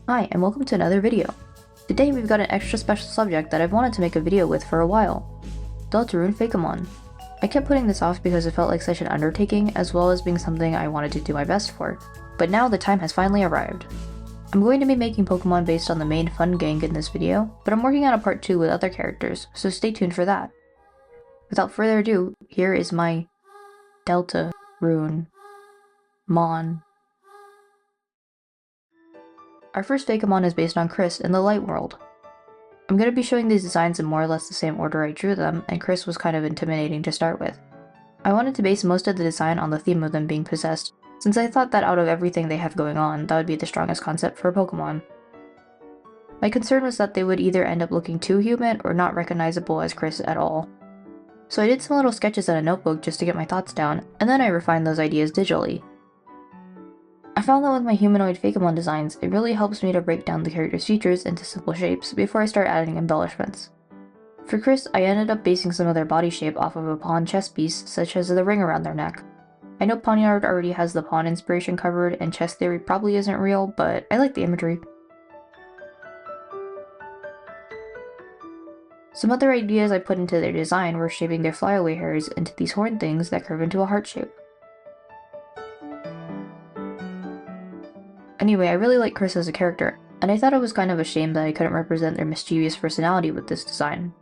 Hi, and welcome to another video. Today we've got an extra special subject that I've wanted to make a video with for a while. Deltarune Fakemon. I kept putting this off because it felt like such an undertaking, as well as being something I wanted to do my best for. But now the time has finally arrived. I'm going to be making Pokemon based on the main fun gang in this video, but I'm working on a part 2 with other characters, so stay tuned for that. Without further ado, here is my Deltarune Mon. Our first Fakemon is based on Kris in the Light World. I'm going to be showing these designs in more or less the same order I drew them, and Kris was kind of intimidating to start with. I wanted to base most of the design on the theme of them being possessed, since I thought that out of everything they have going on, that would be the strongest concept for a Pokemon. My concern was that they would either end up looking too human or not recognizable as Kris at all. So I did some little sketches in a notebook just to get my thoughts down, and then I refined those ideas digitally. I found that with my humanoid Fakemon designs, it really helps me to break down the character's features into simple shapes before I start adding embellishments. For Kris, I ended up basing some of their body shape off of a pawn chest piece, such as the ring around their neck. I know Pawniard already has the pawn inspiration covered, and chest theory probably isn't real, but I like the imagery. Some other ideas I put into their design were shaping their flyaway hairs into these horn things that curve into a heart shape. Anyway, I really like Kris as a character, and I thought it was kind of a shame that I couldn't represent their mischievous personality with this design.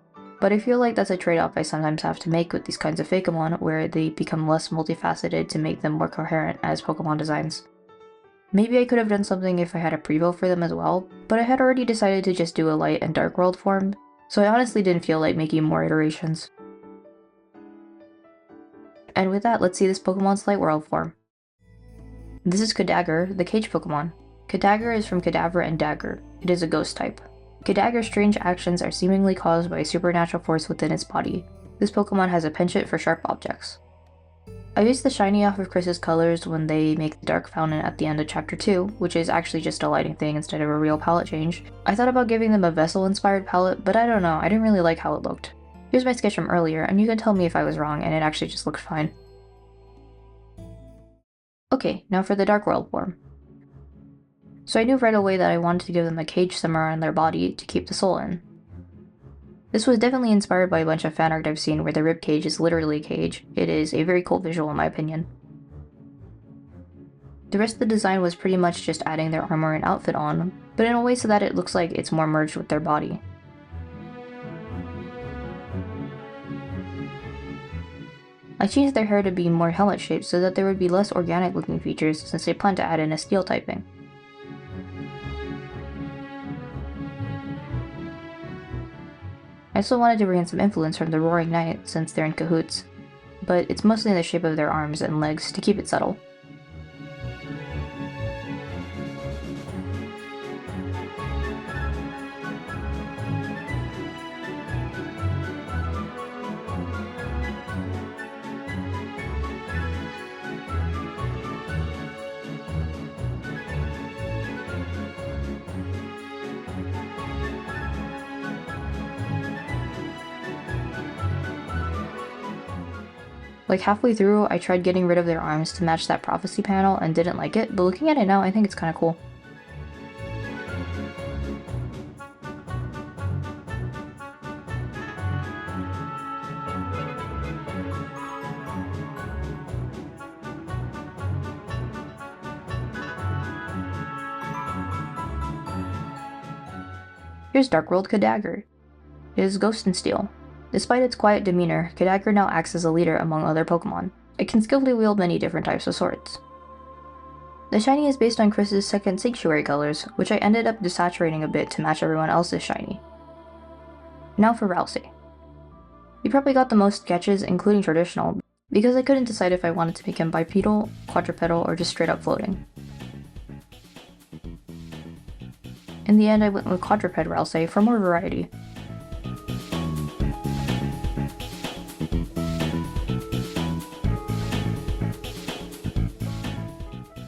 But I feel like that's a trade-off I sometimes have to make with these kinds of Fakemon, where they become less multifaceted to make them more coherent as Pokemon designs. Maybe I could have done something if I had a prevo for them as well, but I had already decided to just do a light and dark world form, so I honestly didn't feel like making more iterations. And with that, let's see this Pokemon's light world form. This is Kadagger, the cage Pokemon. Kadagger is from Cadaver and Dagger. It is a ghost type. Kadagger's strange actions are seemingly caused by a supernatural force within its body. This Pokemon has a penchant for sharp objects. I based the shiny off of Kris's colors when they make the Dark Fountain at the end of Chapter 2, which is actually just a lighting thing instead of a real palette change. I thought about giving them a vessel-inspired palette, but I don't know, I didn't really like how it looked. Here's my sketch from earlier, and you can tell me if I was wrong, and it actually just looked fine. Okay, now for the Dark World form. So I knew right away that I wanted to give them a cage somewhere on their body to keep the soul in. This was definitely inspired by a bunch of fanart I've seen where the ribcage is literally a cage. It is a very cool visual in my opinion. The rest of the design was pretty much just adding their armor and outfit on, but in a way so that it looks like it's more merged with their body. I changed their hair to be more helmet shaped so that there would be less organic looking features since I plan to add in a steel typing. I also wanted to bring in some influence from the Roaring Knight since they're in cahoots, but it's mostly in the shape of their arms and legs to keep it subtle. Like halfway through, I tried getting rid of their arms to match that prophecy panel and didn't like it, but looking at it now, I think it's kinda cool. Here's Dark World Kadagger. It is Ghost and Steel. Despite its quiet demeanor, Kadagger now acts as a leader among other Pokemon. It can skillfully wield many different types of swords. The shiny is based on Kris's second Sanctuary colors, which I ended up desaturating a bit to match everyone else's shiny. Now for Ralsei. You probably got the most sketches, including traditional, because I couldn't decide if I wanted to make him bipedal, quadrupedal, or just straight up floating. In the end, I went with quadruped Ralsei for more variety.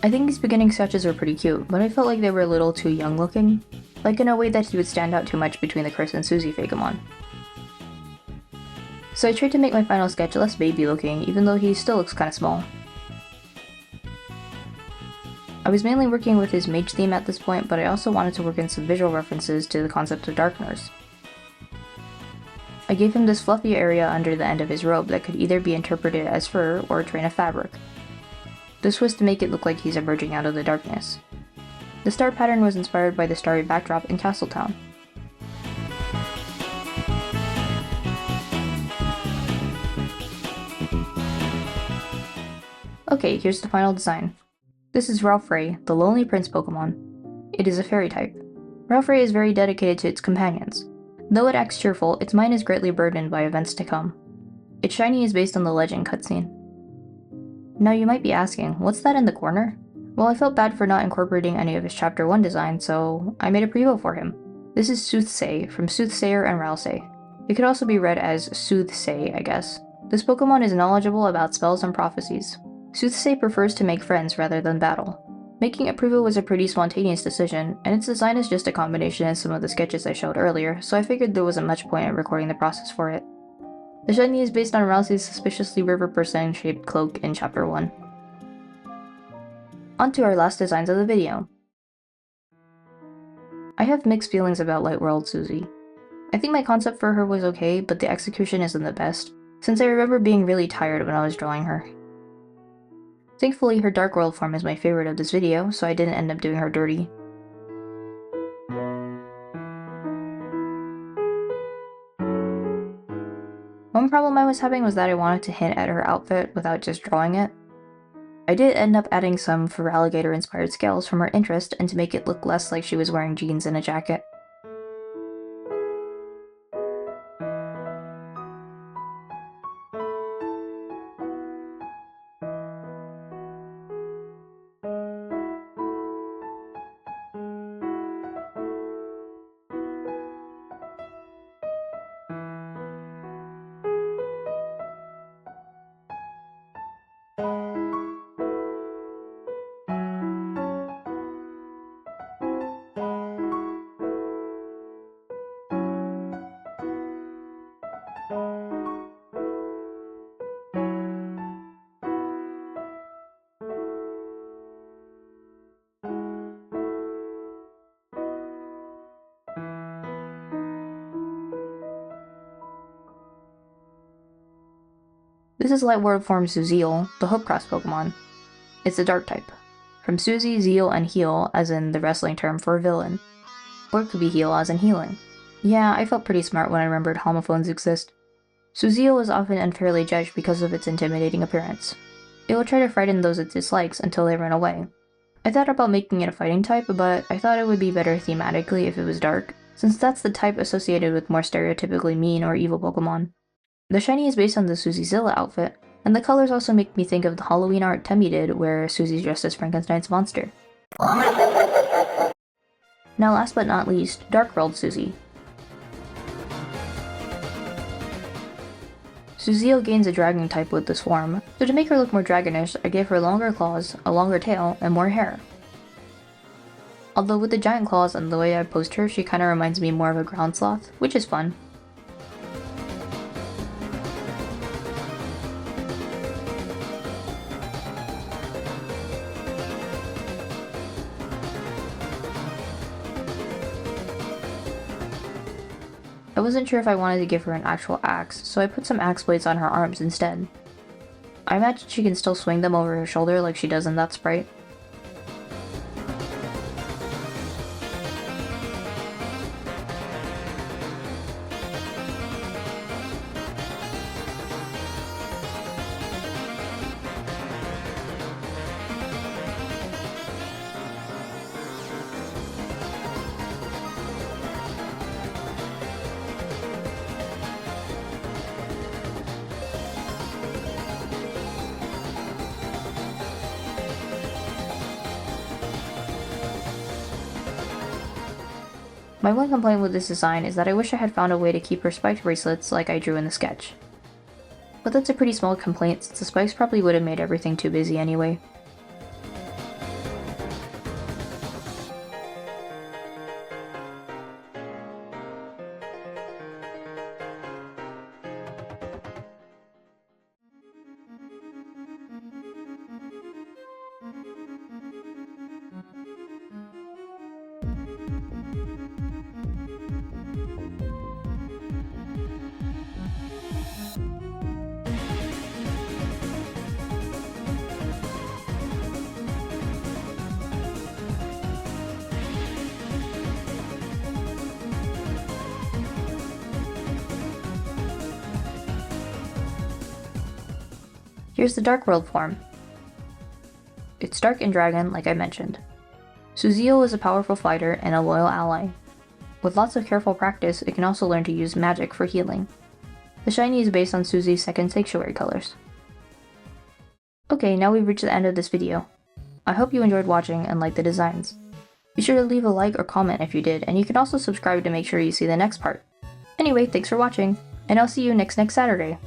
I think these beginning sketches were pretty cute, but I felt like they were a little too young looking, like in a way that he would stand out too much between the Kris and Susie Fakemon. So I tried to make my final sketch less baby looking, even though he still looks kinda small. I was mainly working with his mage theme at this point, but I also wanted to work in some visual references to the concept of darkness. I gave him this fluffy area under the end of his robe that could either be interpreted as fur or a train of fabric. This was to make it look like he's emerging out of the darkness. The star pattern was inspired by the starry backdrop in Castletown. Okay, here's the final design. This is Ralsei, the Lonely Prince Pokemon. It is a fairy type. Ralsei is very dedicated to its companions. Though it acts cheerful, its mind is greatly burdened by events to come. Its shiny is based on the legend cutscene. Now you might be asking, what's that in the corner? Well, I felt bad for not incorporating any of his Chapter 1 design, so I made a preview for him. This is Soothsay, from Soothsayer and Ralsei. It could also be read as Soothsay, I guess. This Pokemon is knowledgeable about spells and prophecies. Soothsay prefers to make friends rather than battle. Making a preview was a pretty spontaneous decision, and its design is just a combination of some of the sketches I showed earlier, so I figured there wasn't much point in recording the process for it. The shiny is based on Ralsei's suspiciously river person-shaped cloak in Chapter 1. On to our last designs of the video. I have mixed feelings about Light World Susie. I think my concept for her was okay, but the execution isn't the best, since I remember being really tired when I was drawing her. Thankfully, her Dark World form is my favorite of this video, so I didn't end up doing her dirty. One problem I was having was that I wanted to hint at her outfit without just drawing it. I did end up adding some Feraligatr-inspired scales from her interest and to make it look less like she was wearing jeans and a jacket. This is Light World form Suziel, the Hopecross Pokemon. It's a Dark type. From Susie, Zeal, and Heal, as in the wrestling term for a villain. Or it could be Heal as in healing. Yeah, I felt pretty smart when I remembered homophones exist. Suziel is often unfairly judged because of its intimidating appearance. It will try to frighten those it dislikes until they run away. I thought about making it a fighting type, but I thought it would be better thematically if it was dark, since that's the type associated with more stereotypically mean or evil Pokemon. The shiny is based on the Susiezilla outfit, and the colors also make me think of the Halloween art Temmie did where Susie's dressed as Frankenstein's monster. Now last but not least, Dark World Susie. Suziel gains a dragon type with this form, so to make her look more dragonish, I gave her longer claws, a longer tail, and more hair. Although with the giant claws and the way I posed her, she kinda reminds me more of a ground sloth, which is fun. I wasn't sure if I wanted to give her an actual axe, so I put some axe blades on her arms instead. I imagine she can still swing them over her shoulder like she does in that sprite. My one complaint with this design is that I wish I had found a way to keep her spiked bracelets like I drew in the sketch. But that's a pretty small complaint since the spikes probably would have made everything too busy anyway. Here's the Dark World form. It's dark and dragon, like I mentioned. Susie is a powerful fighter and a loyal ally. With lots of careful practice, it can also learn to use magic for healing. The shiny is based on Susie's second sanctuary colors. Okay, now we've reached the end of this video. I hope you enjoyed watching and liked the designs. Be sure to leave a like or comment if you did, and you can also subscribe to make sure you see the next part. Anyway, thanks for watching, and I'll see you next Saturday.